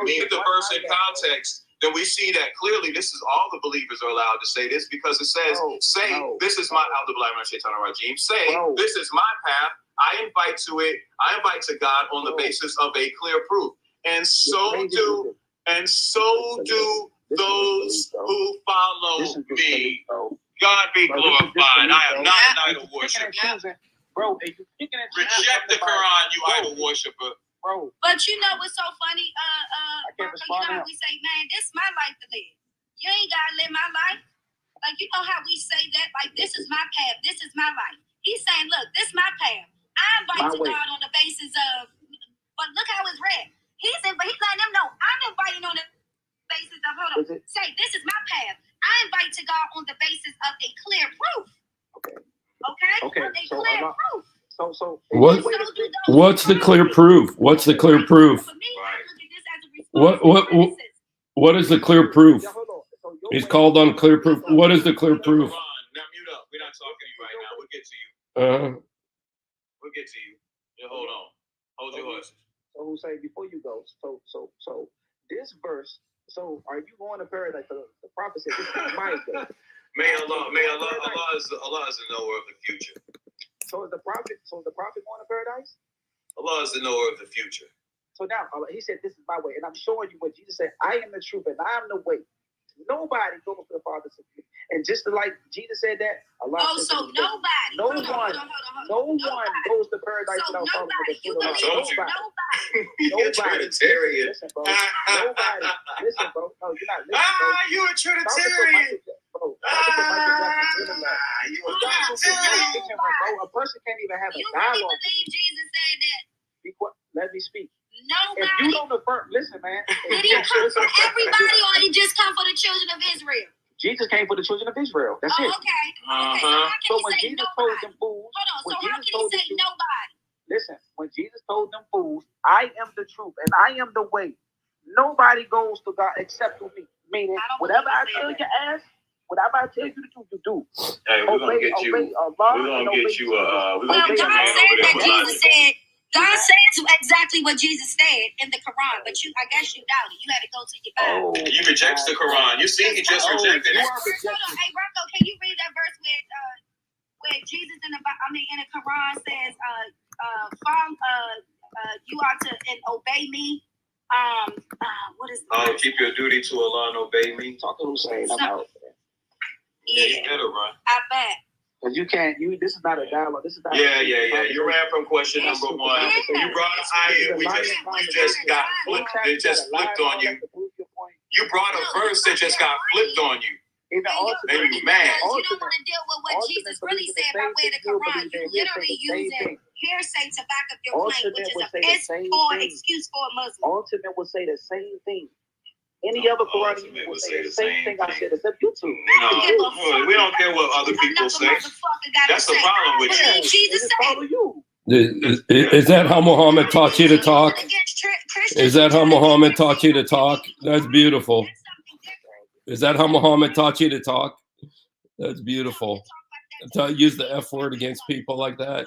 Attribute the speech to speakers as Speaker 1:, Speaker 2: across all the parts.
Speaker 1: you read the verse in context, then we see that clearly this is all the believers are allowed to say this, because it says, this is my, this is my path. I invite to God on the basis of a clear proof. And so do those who follow me. God be glorified. I am not an idol worshiper.
Speaker 2: Bro, you picking at
Speaker 1: Reject the Quran, you idol worshiper.
Speaker 3: Bro. But you know what's so funny? You know how we say, man, this is my life to live. You ain't gotta live my life. Like, you know how we say that? Like, this is my path. This is my life. He's saying, look, this is my path. I invite to God on the basis of, but look how it's read. He's letting them know, I'm inviting on the basis of, say, this is my path. I invite to God on the basis of a clear proof. Okay? Proof.
Speaker 4: What's the clear proof? What's the clear proof? What is the clear proof? He's called on clear proof. What is the clear proof?
Speaker 1: Now mute up. We're not talking to you right now. We'll get to you. We'll get to you. Yeah, hold on. Hold your horses.
Speaker 2: So Hussein, before you go, so this verse, so are you going to paradise? The prophet said, this is my day.
Speaker 1: Allah is the knower of the future.
Speaker 2: So is the prophet going to paradise?
Speaker 1: Allah is the knower of the future.
Speaker 2: So now he said, this is my way. And I'm showing you what Jesus said. I am the truth and I am the way. Nobody goes to the Father. And just like Jesus said that, Allah
Speaker 3: said nobody.
Speaker 2: No one goes to paradise without following the truth.
Speaker 1: You're a Trinitarian.
Speaker 2: Listen, bro. Nobody. Listen, bro. No, you're not listening, bro.
Speaker 1: You a Trinitarian.
Speaker 2: You a Trinitarian. Bro, a person can't even have a dialogue.
Speaker 3: You really believe Jesus said that?
Speaker 2: Let me speak.
Speaker 3: Nobody.
Speaker 2: If you don't affirm, listen, man.
Speaker 3: Did he come for everybody, or he just come for the children of Israel?
Speaker 2: Jesus came for the children of Israel. That's it.
Speaker 3: Okay. So
Speaker 2: when Jesus told them fools,
Speaker 3: how can he say nobody?
Speaker 2: Listen, when Jesus told them fools, I am the truth and I am the way. Nobody goes to God except through me. Meaning, whatever I tell you, ask. Whatever I tell you to do, you do.
Speaker 1: Hey, we're gonna get you.
Speaker 3: God said exactly what Jesus said in the Quran, but I guess you doubted. You had to go to your Bible.
Speaker 1: You reject the Quran. You see, he just rejected it.
Speaker 3: Hold on, hey Rocco, can you read that verse where Jesus in the Quran says, you are to obey me. What is that?
Speaker 1: Keep your duty to Allah and obey me.
Speaker 2: Talk to Hussein. I'm out.
Speaker 1: Yeah, you better run.
Speaker 3: I bet.
Speaker 2: Because you can't. This is not a dialogue. This is not.
Speaker 1: Yeah. You ran from question number one. You brought an ayah. We just got flipped. It just flipped on you. You brought a verse that just got flipped on you. And you mad.
Speaker 3: You don't want to deal with what Jesus really said by way of the Quran. You literally using hearsay to back up your claim, which is an excuse for a Muslim.
Speaker 2: Ultimate will say the same thing. Any other Quran will say the same thing I said, except you two.
Speaker 1: No, we don't care what other people say. That's the problem with you.
Speaker 3: Jesus said.
Speaker 4: Is that how Muhammad taught you to talk? Is that how Muhammad taught you to talk? That's beautiful. Is that how Muhammad taught you to talk? That's beautiful. Use the F word against people like that.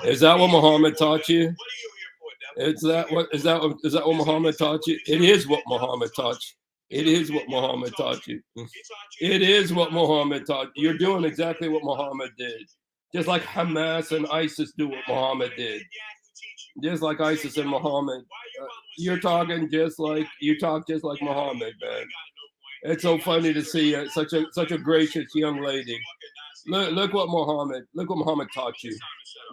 Speaker 4: Is that what Muhammad taught you? Is that what Muhammad taught you? It is what Muhammad taught you. It is what Muhammad taught you. It is what Muhammad taught you. You're doing exactly what Muhammad did. Just like Hamas and ISIS do what Muhammad did. Just like ISIS and Muhammad. You talk just like Muhammad, man. It's so funny to see such a gracious young lady. Look what Muhammad taught you.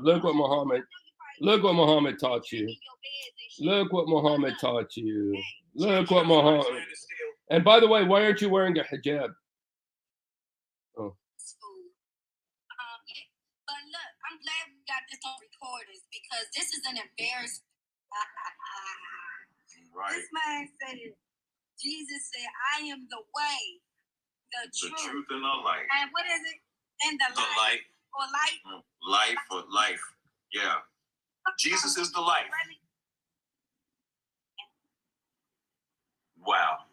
Speaker 4: Look what Muhammad taught you. Look what Muhammad taught you. Look what Muhammad. And by the way, why aren't you wearing a hijab? Oh.
Speaker 3: But look, I'm glad we got this on recordings because this is an embarrassment.
Speaker 1: Right.
Speaker 3: This man said, Jesus said, I am the way, the truth
Speaker 1: and the light.
Speaker 3: And what is it? And the light. Or light?
Speaker 1: Life or life. Yeah. Jesus is the life. Wow.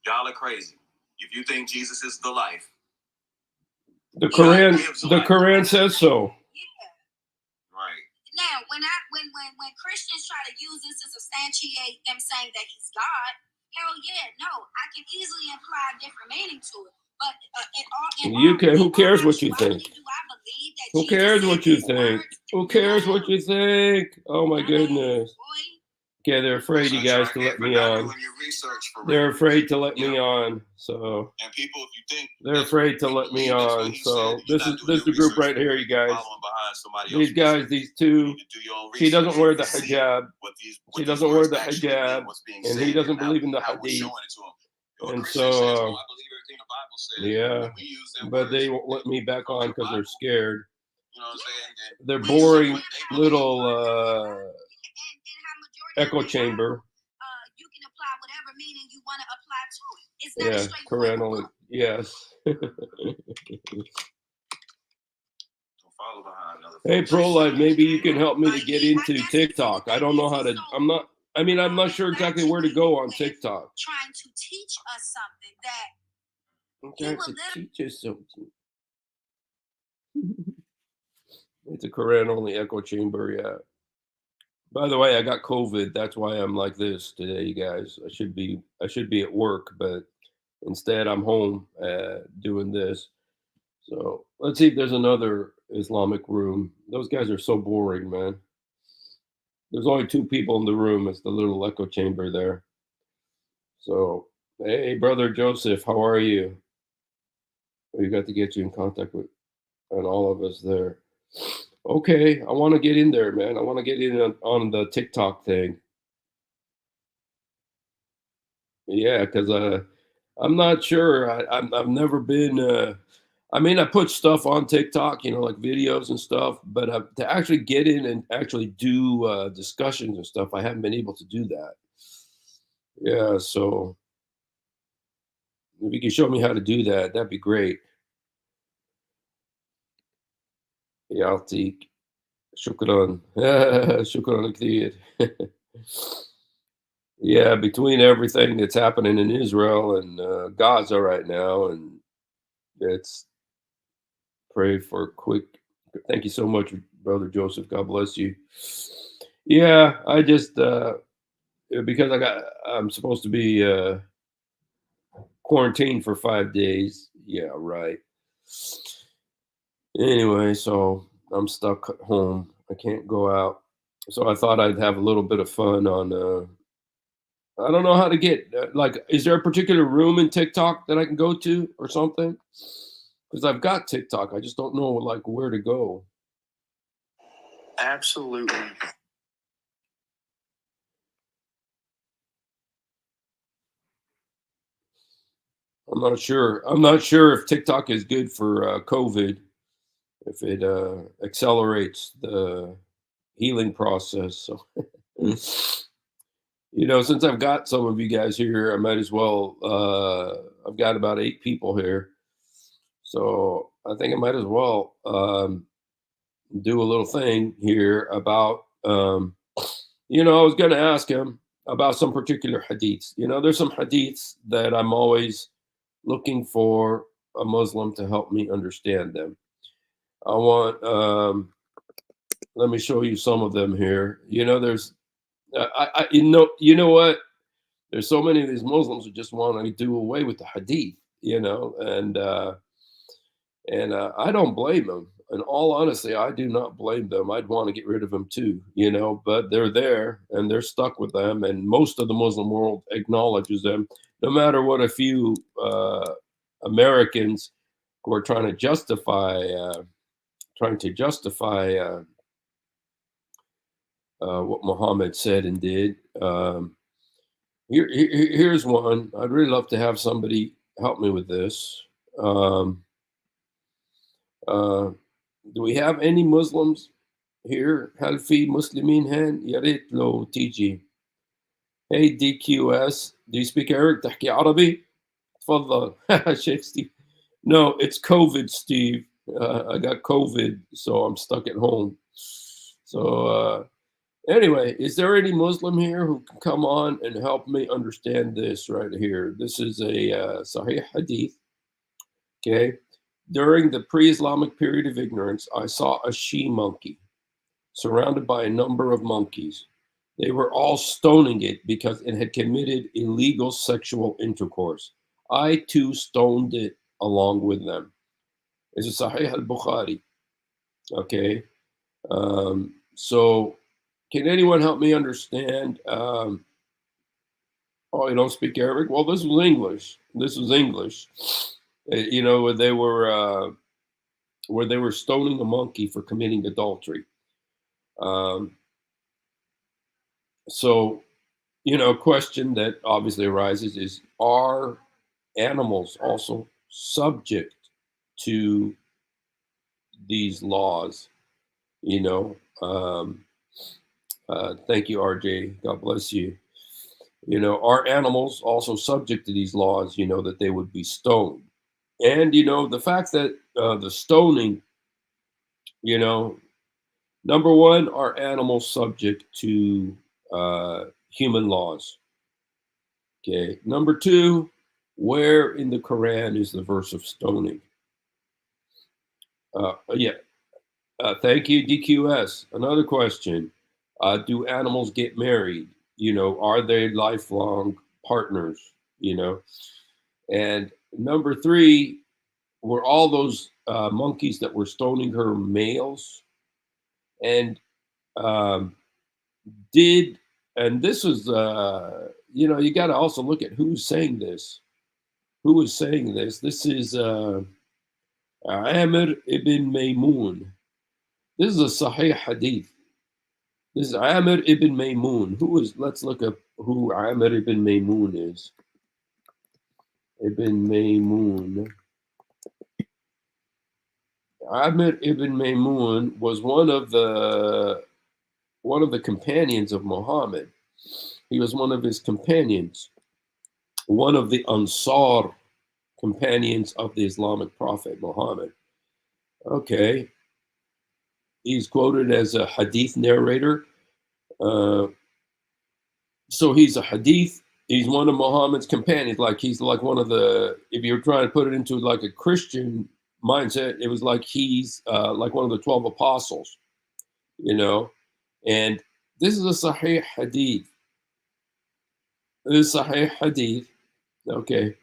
Speaker 1: Y'all are crazy. If you think Jesus is the life.
Speaker 4: The Quran says so.
Speaker 3: Yeah.
Speaker 1: Right.
Speaker 3: Now, when Christians try to use this to substantiate them saying that he's God, Hell yeah, no. I can easily imply a different meaning to it. But
Speaker 4: you can. Who cares what you think? Who cares what you think? Who cares what you think? Oh my goodness. Okay, they're afraid you guys to let me on. They're afraid to let me on. So
Speaker 1: and people, if you think
Speaker 4: they're afraid to let me on. So this is the group right here, you guys. These guys, these two. She doesn't wear the hijab. She doesn't wear the hijab, and he doesn't believe in the hadith. And so, yeah, but they won't let me back on because they're scared. They're boring little echo chamber.
Speaker 3: You can apply whatever meaning you want to apply to it. It's not
Speaker 4: Quran only. Yes. Hey, Pro-Life, maybe you can help me to get into TikTok. I don't know how to. I'm not sure exactly where to go on TikTok.
Speaker 3: Trying to teach us something that.
Speaker 4: I'm trying to teach us something. It's a Quran only echo chamber, yeah. By the way, I got COVID. That's why I'm like this today, you guys. I should be at work, but instead I'm home doing this. So let's see if there's another Islamic room. Those guys are so boring, man. There's only 2 people in the room. It's the little echo chamber there. So, hey, Brother Joseph, how are you? We got to get you in contact with and all of us there. Okay, I want to get in there, man. I want to get in on the TikTok thing. Yeah, because I'm not sure. I've never been. I put stuff on TikTok, like videos and stuff, but to actually get in and actually do discussions and stuff, I haven't been able to do that. Yeah, so if you can show me how to do that, that'd be great. يعطيك شكرا شكرا كثير. Yeah, between everything that's happening in Israel and Gaza right now, and it's pray for quick. Thank you so much, Brother Joseph. God bless you. Yeah, I just because I'm supposed to be quarantined for 5 days. Yeah, right. Anyway, so I'm stuck at home. I can't go out. So I thought I'd have a little bit of fun on. I don't know how to get is there a particular room in TikTok that I can go to or something? Because I've got TikTok, I just don't know where to go.
Speaker 2: Absolutely.
Speaker 4: I'm not sure. I'm not sure if TikTok is good for COVID, if it accelerates the healing process. So, since I've got some of you guys here, I might as well. I've got about 8 people here, so I think I might as well do a little thing here about. I was going to ask him about some particular hadiths. There's some hadiths that I'm always looking for a Muslim to help me understand them. I want. Let me show you some of them here. There's. You know what? There's so many of these Muslims who just want to do away with the hadith, and I don't blame them. In all honesty, I do not blame them. I'd want to get rid of them too, but they're there and they're stuck with them. And most of the Muslim world acknowledges them, no matter what a few Americans who are trying to justify what Muhammad said and did. Here's one. I'd really love to have somebody help me with this. Do we have any Muslims here? هل في مسلمين هان؟ يا ريت لو تيجي. Hey DQS, do you speak Arabic? تحكي عربي؟ تفضل. Sheikh Steve. No, it's COVID, Steve. I got COVID, so I'm stuck at home. So anyway, is there any Muslim here who can come on and help me understand this right here? This is a Sahih Hadith. Okay. During the pre-Islamic period of ignorance, I saw a she monkey surrounded by a number of monkeys. They were all stoning it because it had committed illegal sexual intercourse. I too stoned it along with them. It's a Sahih al-Bukhari. Okay. So can anyone help me understand? Oh, you don't speak Arabic? Well, this was English. This was English. You know, where they were stoning a monkey for committing adultery. So, you know, a question that obviously arises is, are animals also subject to these laws? You know, thank you, RJ. God bless you. You know, are animals also subject to these laws, you know, that they would be stoned? And, you know, the fact that the stoning, you know, number one, are animals subject to human laws? Okay. Number two, where in the Quran is the verse of stoning? Thank you, DQS. Another question. Do animals get married? You know, are they lifelong partners? You know? And number three, were all those monkeys that were stoning her males? And and this was, you know, you got to also look at who's saying this. Who is saying this? This is Amir ibn Maymun. This is a Sahih Hadith. This is Amir ibn Maymun. Let's look up who Amir ibn Maymun is. Ibn Maymun. Amir ibn Maymun was one of the companions of Muhammad. He was one of his companions, one of the Ansar companions of the Islamic prophet Muhammad. Okay. He's quoted as a hadith narrator. So he's a hadith. He's one of Muhammad's companions. Like he's like one of the, if you're trying to put it into like a Christian mindset, it was like he's like one of the 12 apostles, you know. And this is a Sahih Hadith. This is Sahih Hadith. Okay.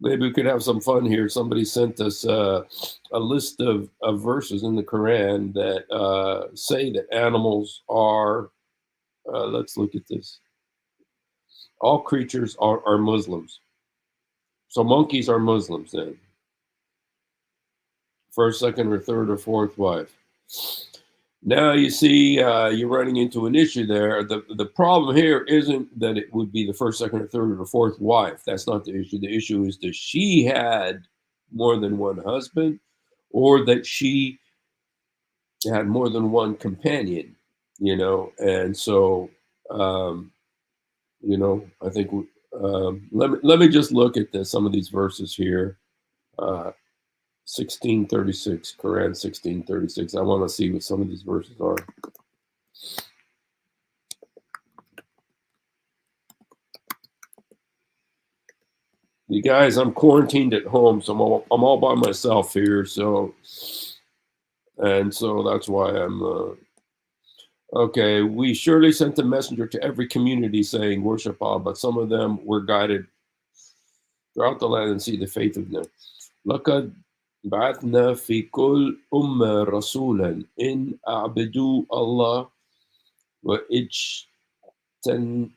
Speaker 4: Maybe we could have some fun here. Somebody sent us a list of verses in the Quran that say that animals are, let's look at this. All creatures are Muslims. So monkeys are Muslims then. First, second, or third, or fourth wife. Now you see you're running into an issue there. The problem here isn't that it would be the first, second, or third, or fourth wife. That's not the issue. The issue is that she had more than one husband, or that she had more than one companion, you know. And so, you know, I think let me just look at some of these verses here. 1636, Quran 1636. I want to see what some of these verses are. You guys, I'm quarantined at home, so I'm all by myself here. So that's why I'm. Okay, we surely sent a messenger to every community saying, worship Allah, but some of them were guided throughout the land and see the faith of them. لقد بعثنا في كل أمة رسولا إن أعبدوا الله واجتنبوا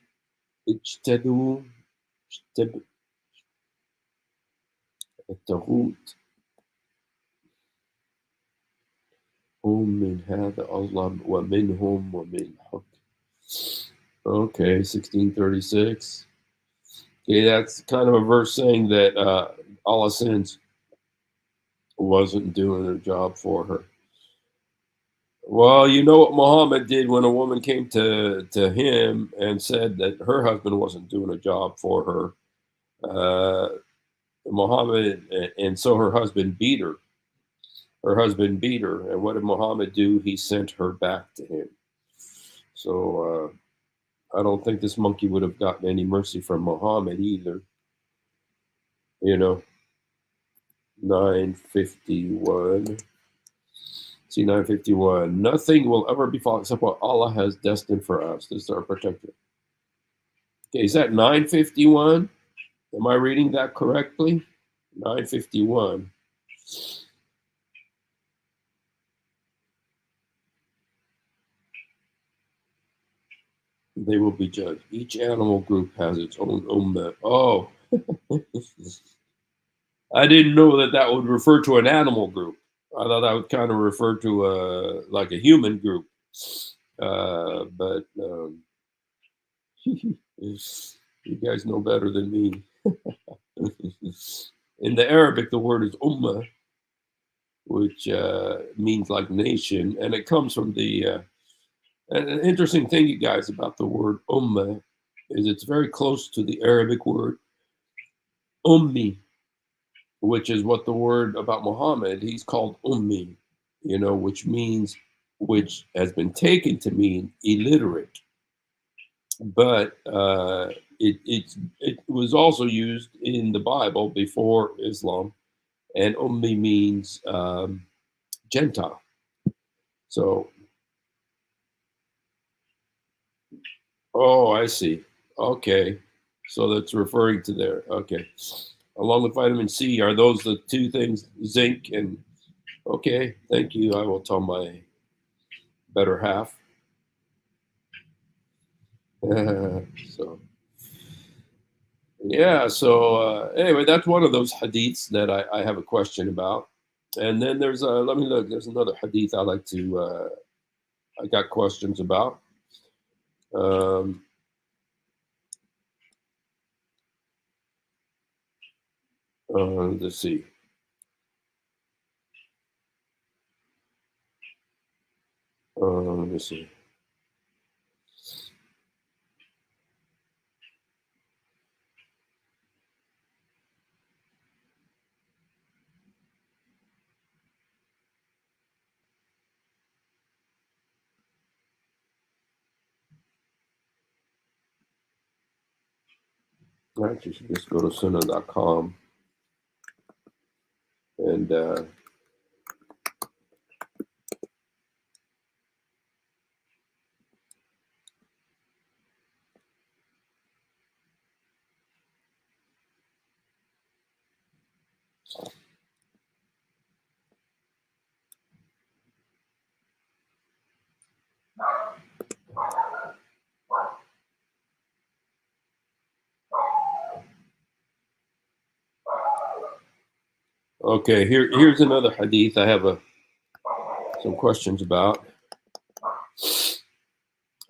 Speaker 4: الطاغوت هم من هذا الله ومنهم ومن حق. Okay, 1636. Okay, that's kind of a verse saying that Allah sins wasn't doing a job for her. Well, you know what Muhammad did when a woman came to him and said that her husband wasn't doing a job for her. Muhammad, and so her husband beat her. Her husband beat her, and what did Muhammad do? He sent her back to him. So I don't think this monkey would have gotten any mercy from Muhammad either. You know, 951. See 951. Nothing will ever befall except what Allah has destined for us. This is our protector. Okay, is that 951? Am I reading that correctly? 951. They will be judged. Each animal group has its own ummah. Oh, I didn't know that would refer to an animal group. I thought that would kind of refer to like a human group. But you guys know better than me. In the Arabic, the word is ummah, which means like nation, and it comes from the. And an interesting thing, you guys, about the word ummah is it's very close to the Arabic word ummi, which is what the word about Muhammad, he's called ummi, which has been taken to mean illiterate. But it was also used in the Bible before Islam, and ummi means Gentile. So, oh, I see. Okay. So that's referring to there. Okay. Along with vitamin C, are those the two things, zinc and, okay, thank you. I will tell my better half. So, yeah. So anyway, that's one of those hadiths that I have a question about. And then there's let me look. There's another hadith I like to. I got questions about. Let's see. Let me see. Actually, should just go to sunnah.com and okay, here's another hadith I have some questions about.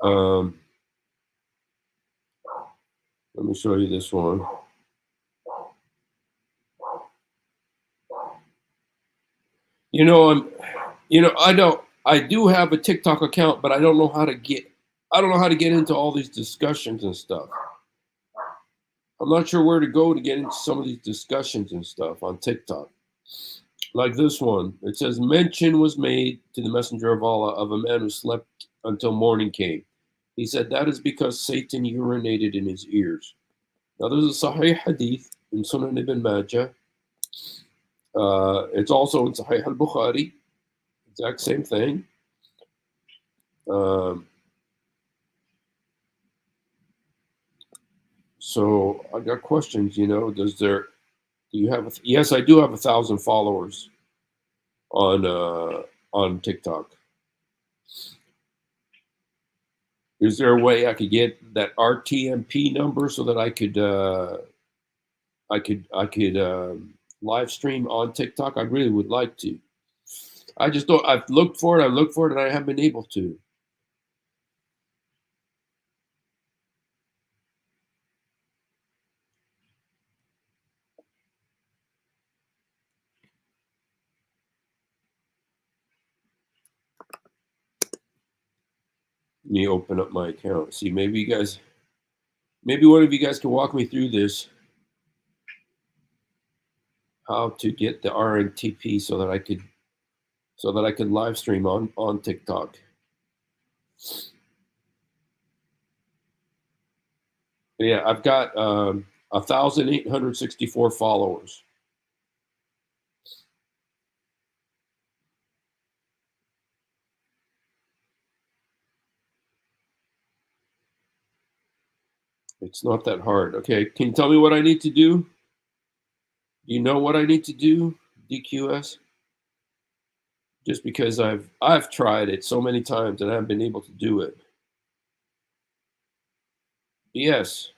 Speaker 4: Let me show you this one. I do have a TikTok account, but I don't know how to get into all these discussions and stuff. I'm not sure where to go to get into some of these discussions and stuff on TikTok. Like this one, it says, mention was made to the messenger of Allah of a man who slept until morning came. He said, that is because Satan urinated in his ears. Now, there's a Sahih Hadith in Sunan Ibn Majah. It's also in Sahih al-Bukhari. Exact same thing. So I got questions, yes, I do have 1,000 followers on TikTok. Is there a way I could get that RTMP number so that I could live stream on TikTok? I really would like to. I just don't. I've looked for it, and I haven't been able to. Let me open up my account. See, maybe one of you guys can walk me through this. How to get the RTMP so that I could live stream on TikTok. But yeah, I've got 1,864 followers. It's not that hard. Okay, can you tell me what I need to do? Do you know what I need to do, DQS? Just because I've tried it so many times and I haven't been able to do it. Yes.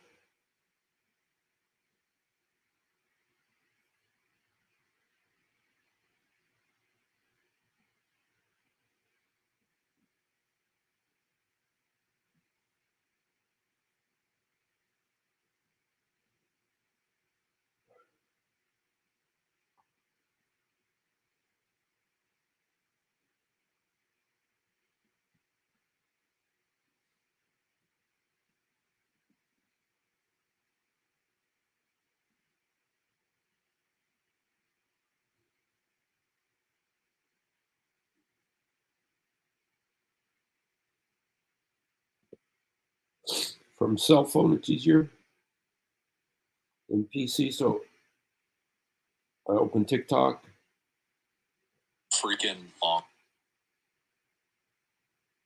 Speaker 4: From cell phone, it's easier than PC. So I open TikTok.
Speaker 1: Freaking long.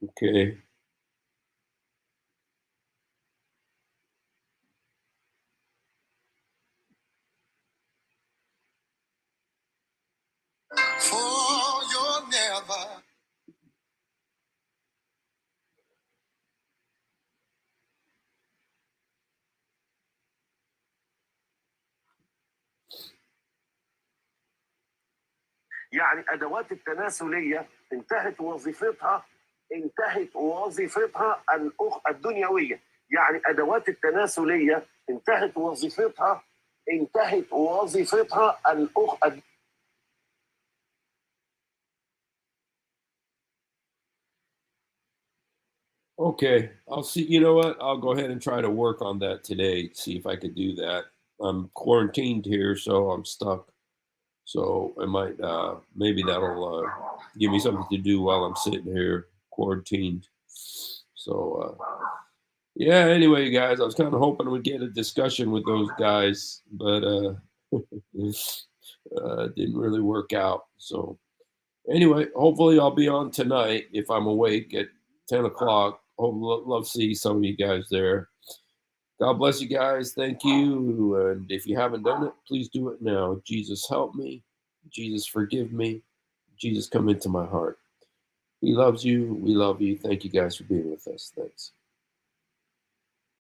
Speaker 4: Okay.
Speaker 1: For you're never.
Speaker 2: يعني ادوات التناسليه انتهت وظيفتها الدنيويه. يعني ادوات التناسليه انتهت وظيفتها
Speaker 4: Okay, I'll see. You know what? I'll go ahead and try to work on that today. See if I could do that. I'm quarantined here, so I'm stuck. So I might, maybe that'll give me something to do while I'm sitting here quarantined. So, yeah, anyway, guys, I was kind of hoping we'd get a discussion with those guys, but didn't really work out. So, anyway, hopefully I'll be on tonight if I'm awake at 10 o'clock. Love to see some of you guys there. God bless you guys. Thank you. And if you haven't done it, please do it now. Jesus, help me. Jesus, forgive me. Jesus, come into my heart. He loves you. We love you. Thank you guys for being with us. Thanks.